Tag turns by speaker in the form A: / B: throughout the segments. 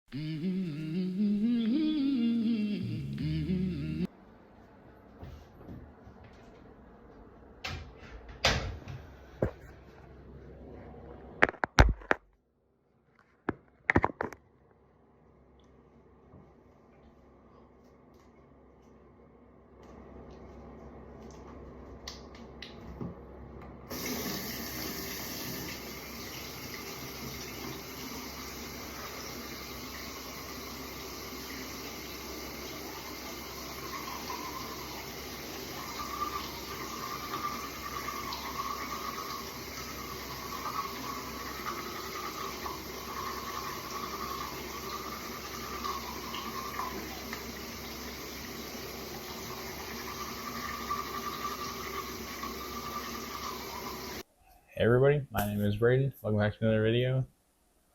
A: Hey everybody, my name is Braden. Welcome back to another video.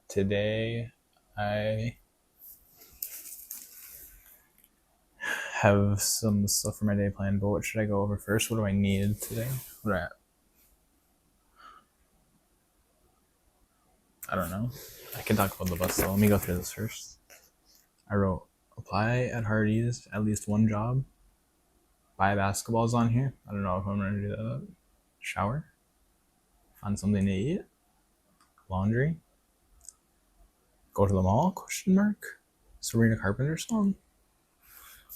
A: Today I have some stuff for my day planned, but what should I go over first? What do I need today? I don't know. I can talk about the bus, so let me go through this first. I wrote apply at Hardee's, at least one job, buy basketballs on here. I don't know if I'm gonna do that. Shower, find something to eat, laundry, go to the mall, ? Sabrina Carpenter song?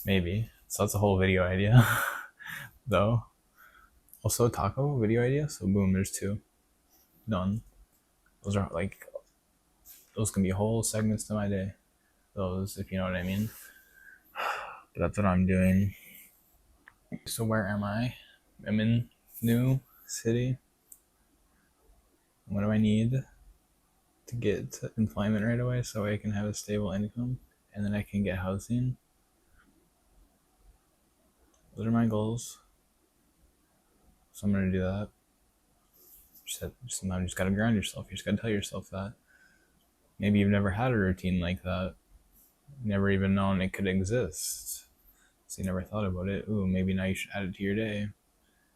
A: Maybe. So that's a whole video idea, though. Also, taco video idea. So boom, there's two. Done. Those are those can be whole segments to my day. Those, if you know what I mean. But that's what I'm doing. So where am I? I'm in New City. What do I need to get employment right away so I can have a stable income and then I can get housing? Those are my goals. So I'm gonna do that. Sometimes you just gotta ground yourself. You just gotta tell yourself that. Maybe you've never had a routine like that. Never even known it could exist. So you never thought about it. Ooh, maybe now you should add it to your day.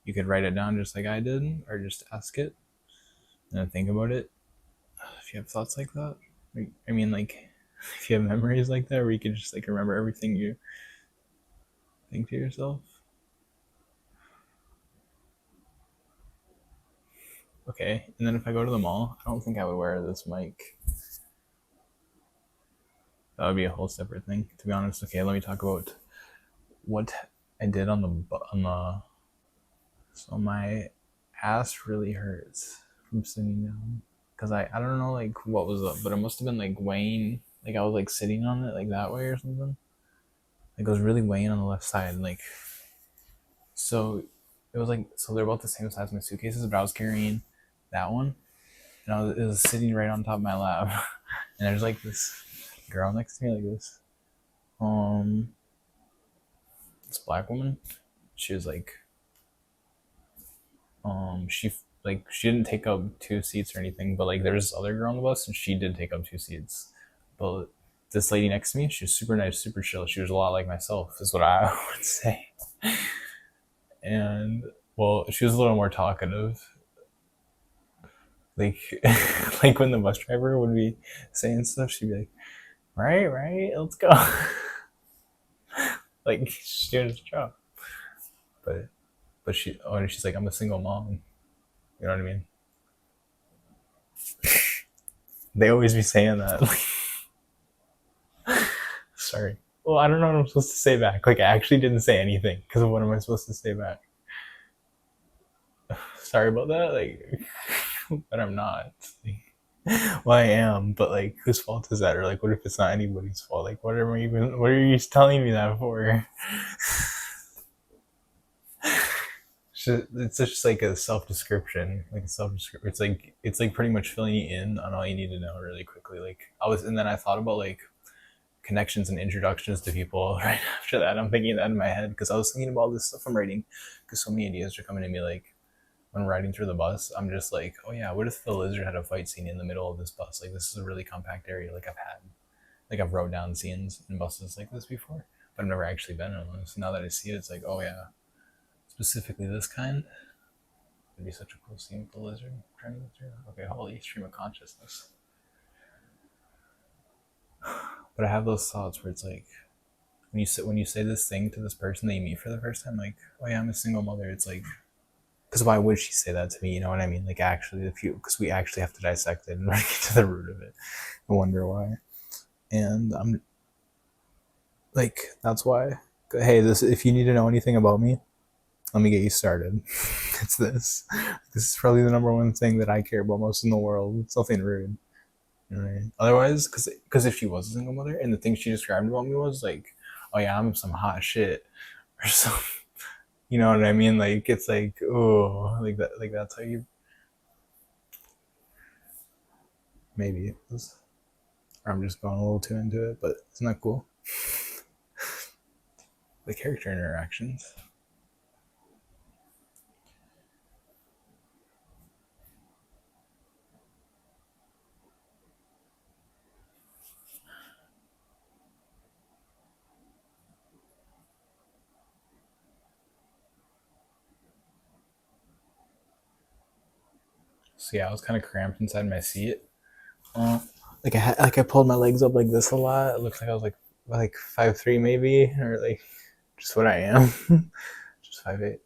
A: You could write it down just like I did, or just ask it and then think about it. If you have thoughts like that, I mean, like, if you have memories like that where you could just like remember everything you think to yourself. Okay, and then if I go to the mall, I don't think I would wear this mic. That would be a whole separate thing, to be honest. Okay, let me talk about what I did on the. So my ass really hurts from sitting down because I don't know like what was up, but it must have been like weighing. Like I was like sitting on it like that way or something. Like it was really weighing on the left side. Like so, it was like so they're both the same size as my suitcases, but I was carrying that one, and it was sitting right on top of my lap, and there's like this girl next to me like this. This black woman. She was like, she didn't take up 2 seats or anything, but like there was this other girl on the bus and she did take up 2 seats. But this lady next to me, she was super nice, super chill. She was a lot like myself, is what I would say. And well, she was a little more talkative. Like like when the bus driver would be saying stuff, she'd be like, right, let's go. Like she's doing his job. But she's like, I'm a single mom. You know what I mean? They always be saying that. Sorry. Well, I don't know what I'm supposed to say back. Like, I actually didn't say anything because what am I supposed to say back? Sorry about that. Like, but I'm not. Well, I am, but like, whose fault is that? Or like, what if it's not anybody's fault? Like, what are you telling me that for? It's just like a self-description, it's like pretty much filling you in on all you need to know really quickly. And then I thought about like connections and introductions to people right after that. I'm thinking that in my head because I was thinking about all this stuff I'm writing because so many ideas are coming to me. Like when riding through the bus, I'm just like, oh yeah, what if the lizard had a fight scene in the middle of this bus? Like this is a really compact area. I've wrote down scenes in buses like this before, but I've never actually been in one. So now that I see it, it's like, oh yeah, specifically this kind. It'd be such a cool scene with the lizard trying to get through. Okay, holy stream of consciousness. But But I have those thoughts where it's like when you say this thing to this person that you meet for the first time, like, oh yeah, I'm a single mother. It's like, because why would she say that to me? You know what I mean? Like, actually, because we actually have to dissect it and get to the root of it and wonder why. And I'm like, that's why. Hey, this if you need to know anything about me, let me get you started. It's this. This is probably the number one thing that I care about most in the world. It's nothing rude. You know what I mean? Otherwise, because if she was a single mother and the thing she described about me was like, oh yeah, I'm some hot shit or some, you know what I mean? Like, it's like, oh, like that, like that's how you. Maybe it was, or I'm just going a little too into it, but isn't that cool? The character interactions. So yeah, I was kind of cramped inside my seat. I pulled my legs up like this a lot. It looks like I was like 5'3" maybe, or like just what I am, just 5'8".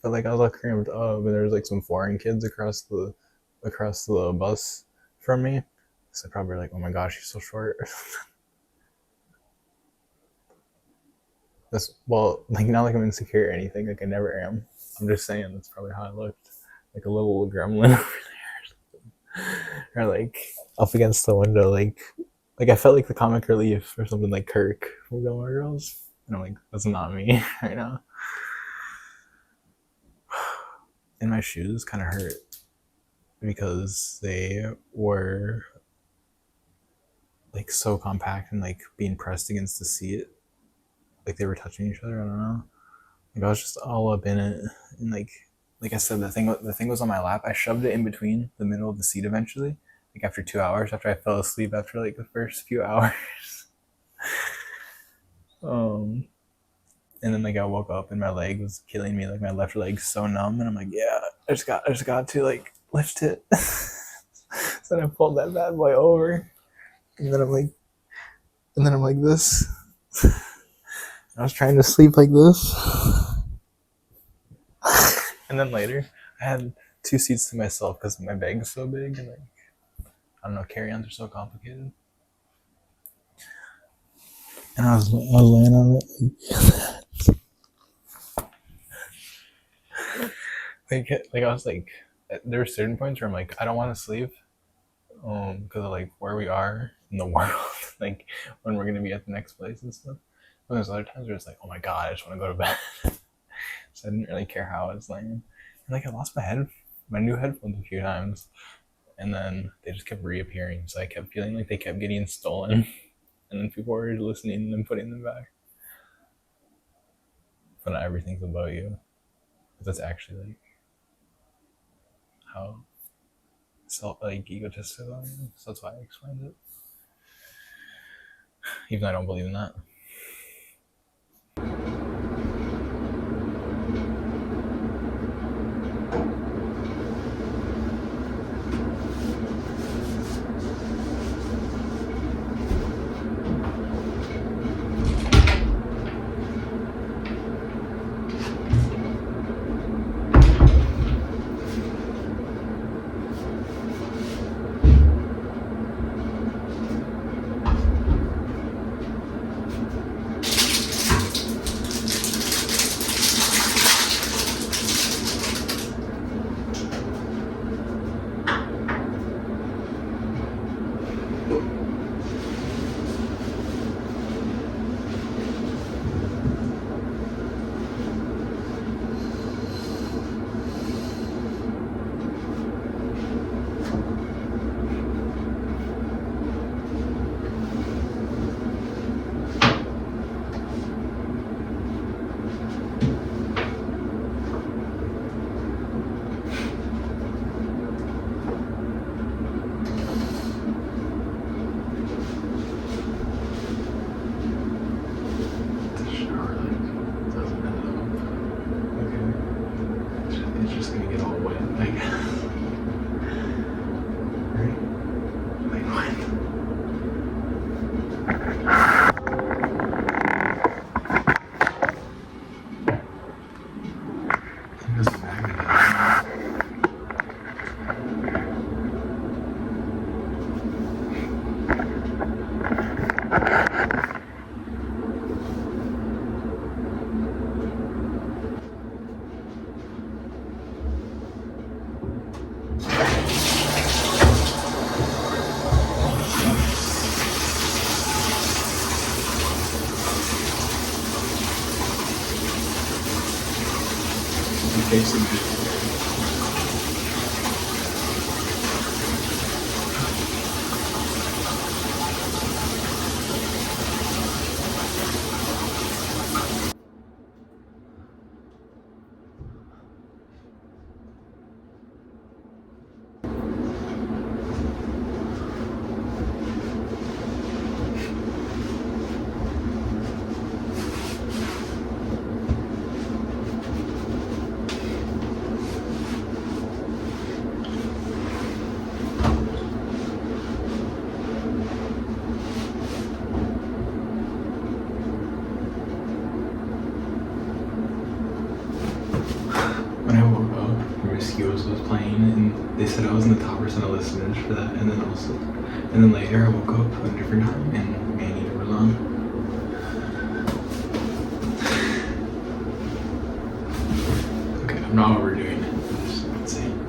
A: But like I was all cramped up, and there was like some foreign kids across the bus from me. So probably like, oh my gosh, she's so short. That's well, like not like I'm insecure or anything. Like I never am. I'm just saying that's probably how I looked, like a little gremlin over there, or like up against the window, like I felt like the comic relief or something like Kirk from Gilmore Girls. And I'm like, that's not me right now. And my shoes kind of hurt because they were like so compact and like being pressed against the seat, like they were touching each other. I don't know. Like I was just all up in it, and like I said, the thing was on my lap. I shoved it in between the middle of the seat eventually. Like after 2 hours, after I fell asleep after like the first few hours. And then like I woke up and my leg was killing me. Like my left leg's so numb, and I'm like, yeah, I just got to like lift it. So then I pulled that bad boy over, and then I'm like this. I was trying to sleep like this. And then later, I had 2 seats to myself because my bag is so big, and like I don't know, carry-ons are so complicated. And I was laying on it. like I was like, there were certain points where I'm like, I don't want to sleep, because of like where we are in the world, like when we're gonna be at the next place and stuff. And there's other times where it's like, oh my god, I just want to go to bed. So I didn't really care how I was laying. And like I lost my new headphones a few times, and then they just kept reappearing. So I kept feeling like they kept getting stolen, and then people were listening and then putting them back. But not everything's about you. That's actually like how egotistical I am. So that's why I explained it. Even though I don't believe in that. Basically. When I woke up, Mosquitoes was playing, and they said I was in the top percent of listeners for that. And then later I woke up at a different time, and Maneater was on. Okay, I'm not overdoing it. Just insane.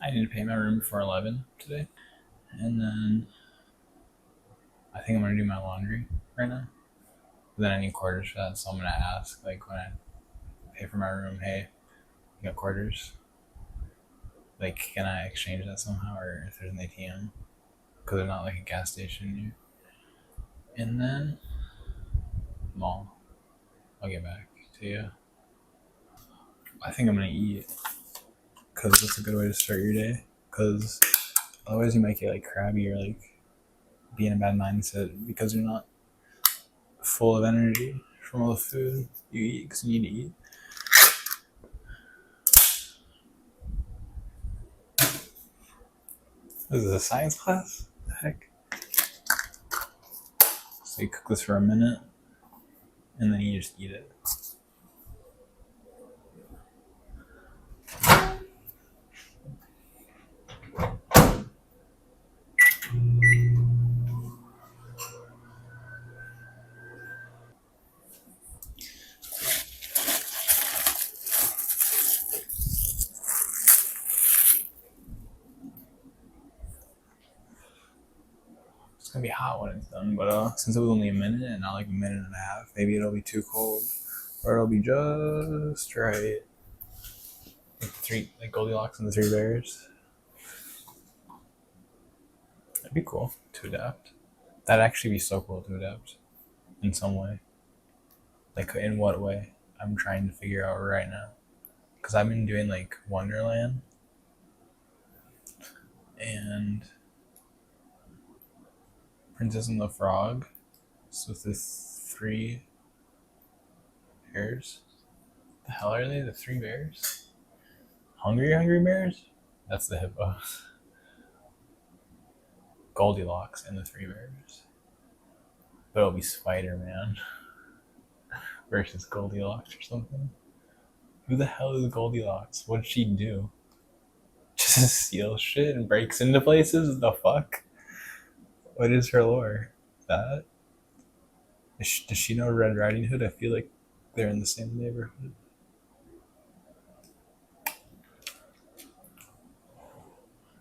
A: I need to pay my room before 11 today, and then I think I'm gonna do my laundry right now. But then I need quarters for that, so I'm gonna ask, like, when I pay for my room, hey, you got quarters? Like, can I exchange that somehow, or if there's an ATM? Because there's not like a gas station here. And then mall. I'll get back to you. I think I'm gonna eat, because that's a good way to start your day. Because otherwise you might get like crabby or like be in a bad mindset because you're not full of energy from all the food you eat because you need to eat. This is a science class? What the heck? So you cook this for a minute and then you just eat it. It's gonna be hot when it's done, but since it was only a minute and not like a minute and a half, maybe it'll be too cold, or it'll be just right. Like Goldilocks and the Three Bears. That'd be cool to adapt. That'd actually be so cool to adapt in some way. Like, in what way? I'm trying to figure out right now. Because I've been doing like Wonderland and Princess and the Frog. So with the three bears. The hell are they? The three bears? Hungry Bears? That's the hippos. Goldilocks and the Three Bears. But it'll be Spider-Man versus Goldilocks or something. Who the hell is Goldilocks? What'd she do? Just steal shit and breaks into places? The fuck? What is her lore? That? Does she know Red Riding Hood? I feel like they're in the same neighborhood.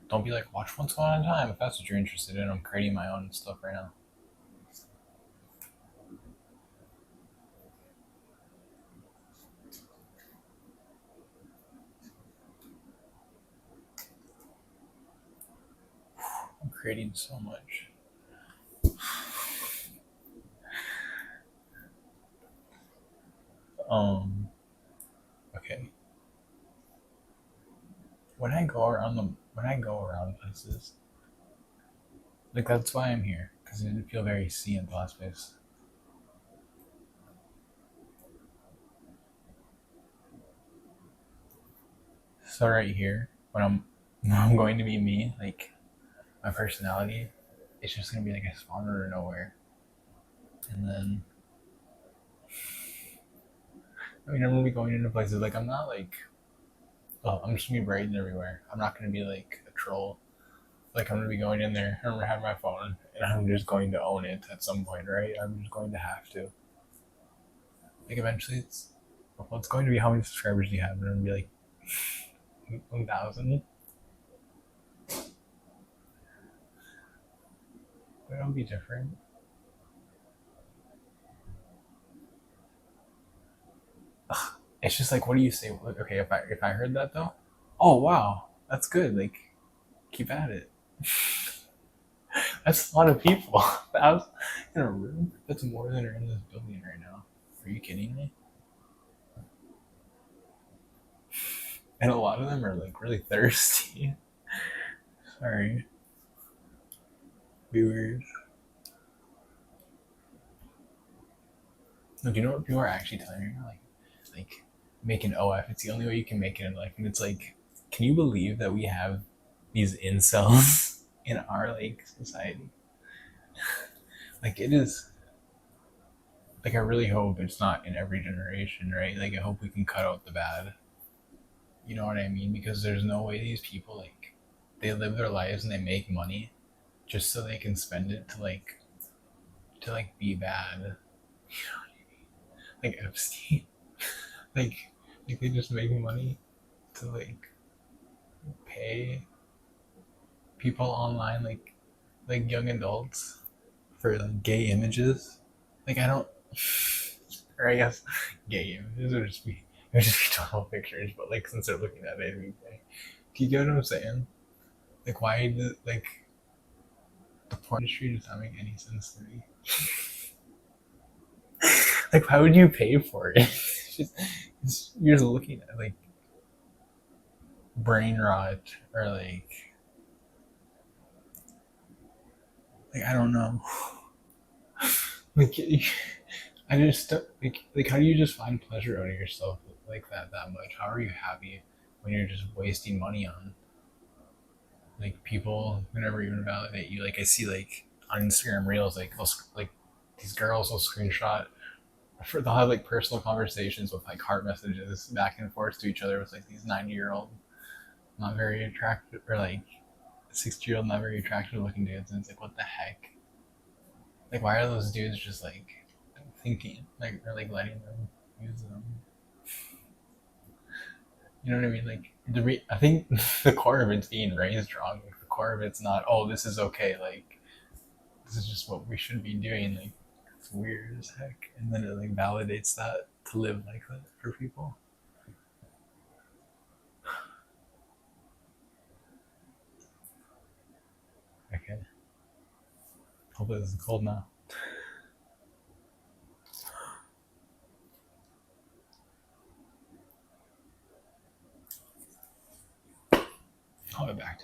A: Don't be like, watch Once Upon a Time if that's what you're interested in. I'm creating my own stuff right now. I'm creating so much. Okay. When I go around places, like, that's why I'm here, because I didn't feel very seen at the last place. So right here, when I'm going to be me, like, my personality, it's just gonna be like I spawn out of nowhere, and then I mean, I'm gonna be going into places like I'm not like, oh, I'm just gonna be braiding everywhere. I'm not gonna be like a troll. Like I'm gonna be going in there. I'm gonna have my phone, and I'm just going to own it at some point, right? I'm just going to have to. Like eventually, it's going to be how many subscribers do you have, and I'm gonna be like 1,000. But it'll be different. It's just like, what do you say? Okay, if I heard that though, oh wow, that's good. Like, keep at it. That's a lot of people. I was in a room. That's more than are in this building right now. Are you kidding me? And a lot of them are like really thirsty. Sorry, viewers. No, do you know what people are actually telling me right now? Like make an OF. It's the only way you can make it in life. And it's like, can you believe that we have these incels in our like society? Like it is. Like I really hope it's not in every generation, right? Like I hope we can cut out the bad. You know what I mean? Because there's no way these people like they live their lives and they make money just so they can spend it to like be bad. You know what I mean? Like Epstein. like they just make money to like pay people online like young adults for like gay images. Like I don't or I guess gay images would just be total pictures, but like since they're looking at it every day. Do you get what I'm saying? Like why like the porn industry doesn't make any sense to me. Like why would you pay for it? You're just looking at like brain rot or like I don't know. Like I just like how do you just find pleasure out of yourself like that much? How are you happy when you're just wasting money on like people who never even validate you? Like I see like on Instagram reels like these girls will screenshot they'll have like personal conversations with like heart messages back and forth to each other with like these 90-year-old not very attractive or like 60-year-old not very attractive looking dudes, and it's like what the heck? Like why are those dudes just like thinking like or like letting them use them? You know what I mean? Like I think the core of it's being raised wrong. Like the core of it's not, oh, this is okay. Like this is just what we should be doing. Like it's weird as heck, and then it like validates that to live like that for people. Okay. Hope this is cold now. I'll be back.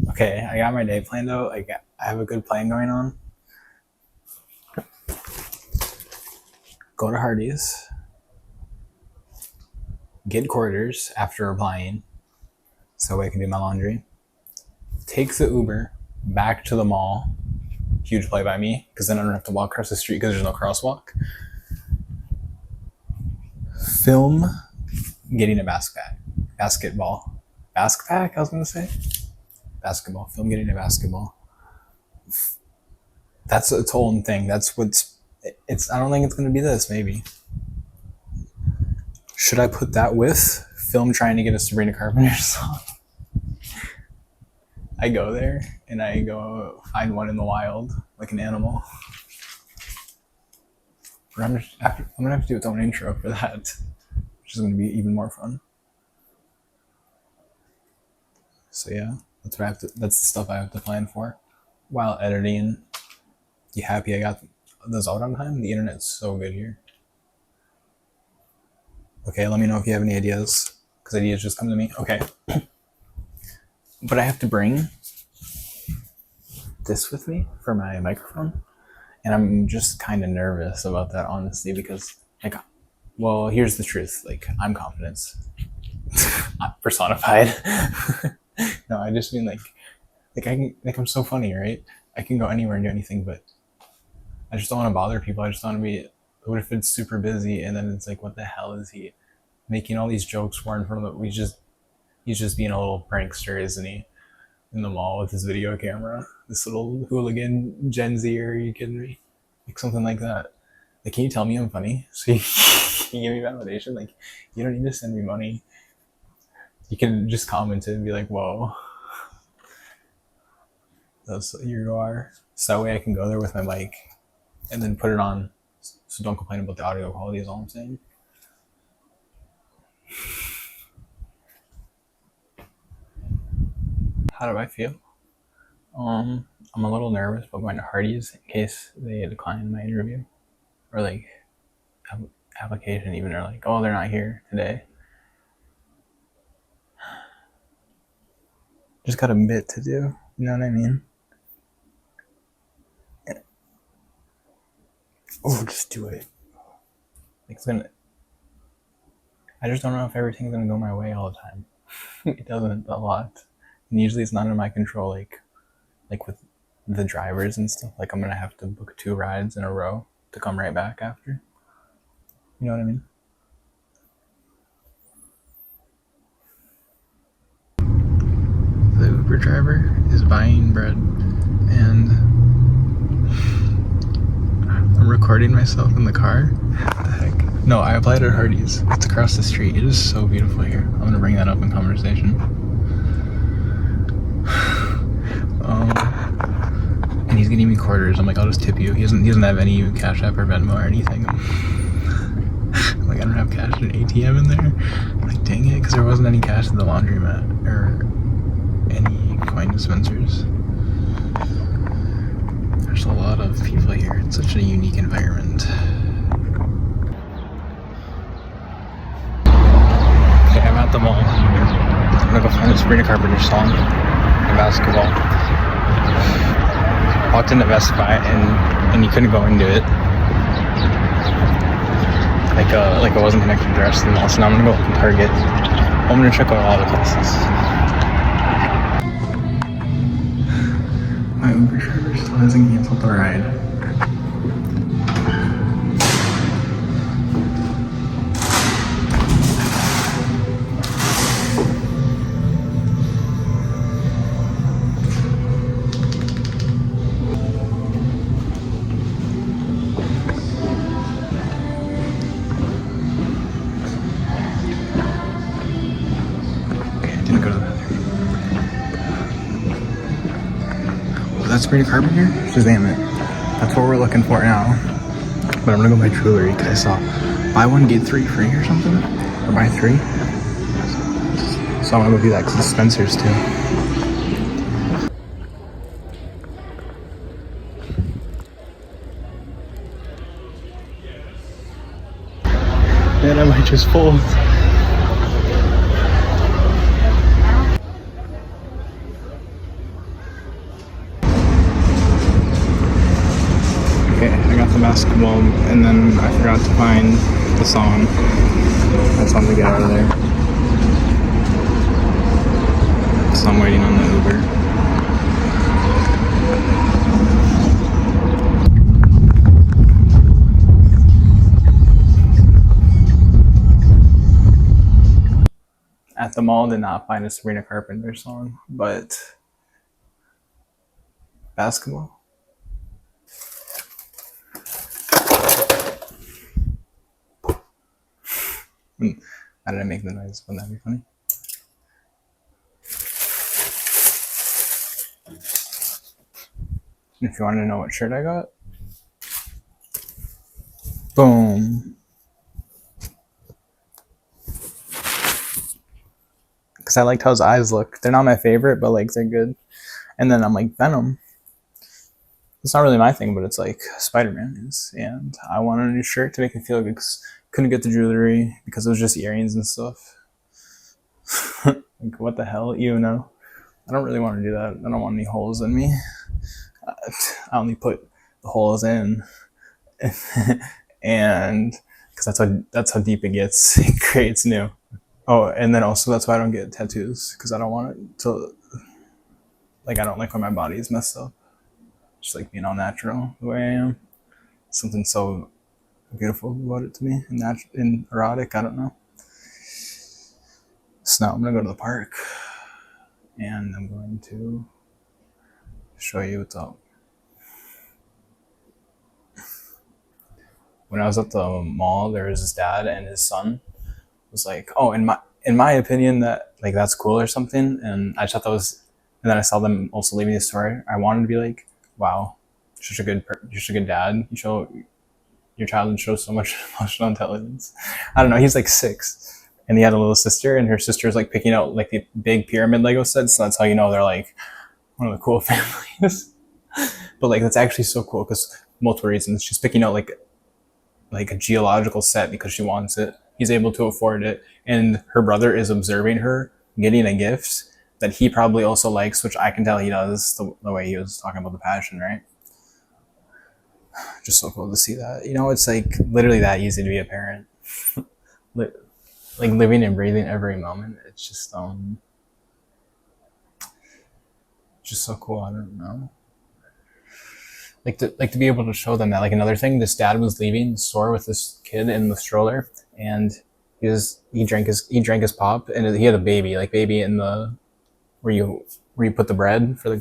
A: Okay, I got my day planned out. Like I have a good plan going on. Go to Hardee's. Get quarters after replying, so I can do my laundry. Take the Uber back to the mall. Huge play by me, because then I don't have to walk across the street because there's no crosswalk. Film getting a basketball. Basketpack, I was going to say? Basketball. Film getting a basketball. That's its own thing. That's it's. I don't think it's going to be this, maybe. Should I put that with film trying to get a Sabrina Carpenter song? I go there and I go find one in the wild, like an animal. But I'm gonna have to do its own intro for that, which is gonna be even more fun. So yeah, that's the stuff I have to plan for while editing. You happy I got this out on time? The internet's so good here. Okay, let me know if you have any ideas, because ideas just come to me. Okay. But I have to bring this with me for my microphone, and I'm just kind of nervous about that, honestly, because like, well, here's the truth. Like, I'm confidence personified. No, I just mean like I can, like I'm so funny, right? I can go anywhere and do anything, but I just don't want to bother people. I just don't want to be. What if it's super busy and then it's like, what the hell is he making all these jokes for in front of the? He's just being a little prankster, isn't he? In the mall with his video camera, this little hooligan Gen Z. Are you kidding me? Like something like that. Like, can you tell me I'm funny? So you can give me validation. Like, you don't need to send me money. You can just comment it and be like, "Whoa, that's you are." So that way I can go there with my mic and then put it on. So don't complain about the audio quality. Is all I'm saying. How do I feel? I'm a little nervous about going to Hardee's in case they decline my interview or like application. Even they're like, "Oh, they're not here today." Just got a bit to do. You know what I mean? Oh, just do it. It's gonna. I just don't know if everything's gonna go my way all the time. It doesn't a lot, and usually it's not in my control. Like with the drivers and stuff. Like I'm gonna have to book 2 rides in a row to come right back after. You know what I mean? The Uber driver is buying bread, and I'm recording myself in the car. What the heck? No, I applied at Hardee's. It's across the street. It is so beautiful here. I'm gonna bring that up in conversation. And he's getting me quarters. I'm like, I'll just tip you. He doesn't have any Cash App or Venmo or anything. I'm like, I don't have cash at an ATM in there. I'm like, dang it, because there wasn't any cash at the laundromat or any coin dispensers. There's a lot of people here. It's such a unique environment. Okay, I'm at the mall. I'm gonna go find a Sabrina Carpenter song in basketball. Walked into Best Buy and you couldn't go into it. Like I wasn't connected to the rest of the mall. So now I'm gonna go to Target. I'm gonna check out a lot of places. My Uber driver still hasn't canceled the ride. That's Sabrina Carpenter? Shazam it. That's what we're looking for now. But I'm gonna go buy jewelry because I saw buy 1 get 3 free or something. Or buy 3. So I'm gonna go do that because it's Spencer's too. Man, I might just fold. Basketball, and then I forgot to find the song. That's on to get out of there. So I'm waiting on the Uber. At the mall, did not find a Sabrina Carpenter song, but basketball. How did I make the noise? Wouldn't that be funny? If you want to know what shirt I got, boom. Because I liked how his eyes look. They're not my favorite, but like they're good. And then I'm like, Venom. It's not really my thing, but it's like Spider-Man is. And I wanted a new shirt to make me feel good because couldn't get the jewelry because it was just earrings and stuff. Like, what the hell? You know? I don't really want to do that. I don't want any holes in me. I only put the holes in. And because that's how deep it gets. It creates new. Oh, and then also that's why I don't get tattoos because I don't want it to, like, I don't like when my body is messed up. Just like being all natural the way I am. Something so beautiful about it to me, and erotic. I don't know. So now I'm gonna go to the park, and I'm going to show you what's up. When I was at the mall, there was his dad and his son was like, "Oh, in my opinion, that like that's cool or something." And I thought that was, and then I saw them also leaving the store. I wanted to be like, "Wow, such a good dad. You show your child shows so much emotional intelligence." I don't know. He's like 6, and he had a little sister, and her sister was like picking out like the big pyramid Lego sets. So that's how you know they're like one of the cool families. But like that's actually so cool because multiple reasons. She's picking out like a geological set because she wants it. He's able to afford it, and her brother is observing her getting a gift that he probably also likes, which I can tell he does, the way he was talking about the passion, right? Just so cool to see that. You know, it's like literally that easy to be a parent. Like living and breathing every moment. It's just so cool. I don't know. Like to be able to show them that. Like another thing, this dad was leaving the store with this kid in the stroller, and he drank his pop, and he had a baby in the where you put the bread for the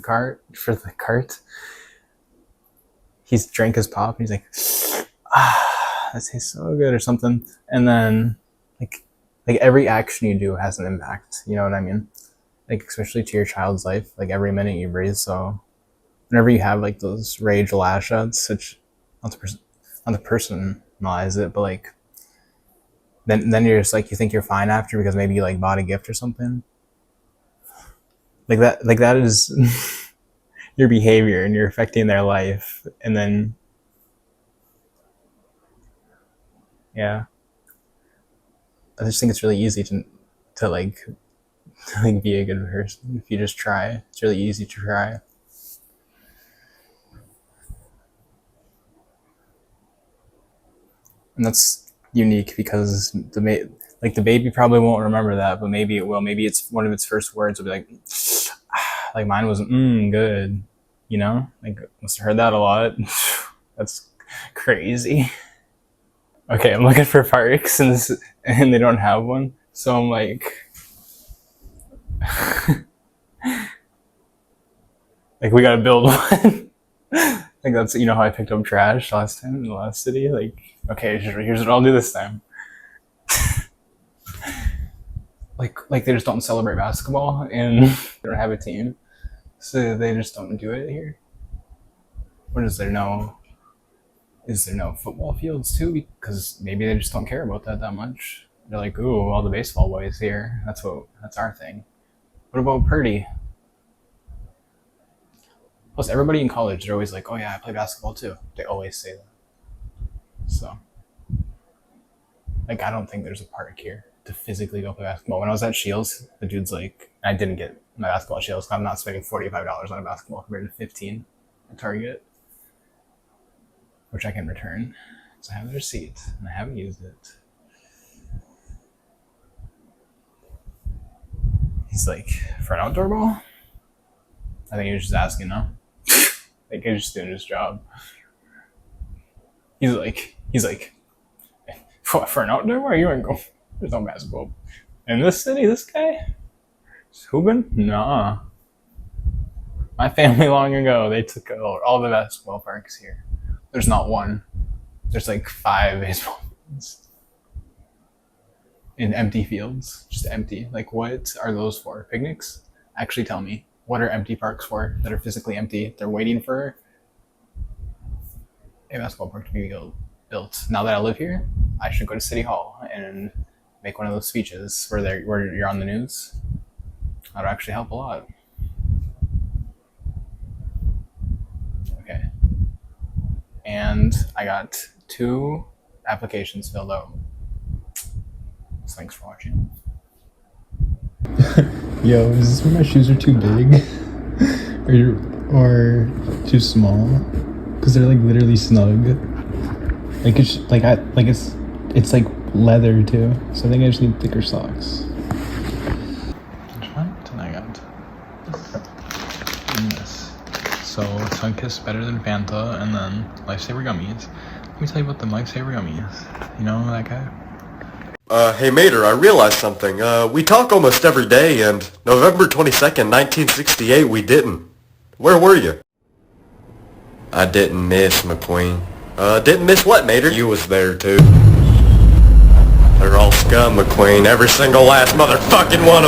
A: cart. He's drank his pop, and he's like, that tastes so good or something. And then like every action you do has an impact. You know what I mean? Like especially to your child's life. Like every minute you breathe. So whenever you have like those rage lash outs, which not to personalize it, but like then you're just like you think you're fine after because maybe you like bought a gift or something. Like that is your behavior and you're affecting their life, and then yeah. I just think it's really easy to like be a good person if you just try. It's really easy to try. And that's unique because the baby probably won't remember that, but maybe it will. Maybe it's one of its first words will be like mine was good, you know? Like must have heard that a lot. That's crazy. Okay, I'm looking for parks and they don't have one. So I'm like like we gotta build one. Like that's how I picked up trash last time in the last city. Like, okay, here's what I'll do this time. like they just don't celebrate basketball and they don't have a team, so they just don't do it here. Or is there no football fields too? Because maybe they just don't care about that much. They're like, ooh, all the baseball boys here. That's our thing. What about Purdy? Plus, everybody in college, they're always like, oh yeah, I play basketball too. They always say that. So, like, I don't think there's a park here to physically go play basketball. When I was at Shields, the dude's like, I didn't get my basketball at Shields. I'm not spending $45 on a basketball compared to $15 at Target, which I can return. So I have the receipt, and I haven't used it. He's like, for an outdoor ball? I think he was just asking, no? Like, he's just doing his job. He's like, for an outdoor ball? You ain't go. There's no basketball. In this city, this guy? Hooping? Nah. My family long ago, they took all the basketball parks here. There's not one. There's like 5 baseball fields. In empty fields. Just empty. Like, what are those for? Picnics? Actually tell me. What are empty parks for that are physically empty? They're waiting for a basketball park to be built. Now that I live here, I should go to City Hall and make one of those speeches where you're on the news. That would actually help a lot. Okay. And I got 2 applications filled out. So thanks for watching. Yo, is this where my shoes are too big? or too small? Because they're like literally snug. Like it's like leather too. So I think I just need thicker socks. Which one? And I got this. So Sunkist better than Fanta, and then Lifesaver gummies. Let me tell you about the lifesaver yummies. You know that guy?
B: Hey Mater, I realized something. We talk almost every day, and November 22nd, 1968, we didn't. Where were you? I didn't miss, McQueen. Didn't miss what, Mater? You was there, too. They're all scum, McQueen. Every single last motherfucking one of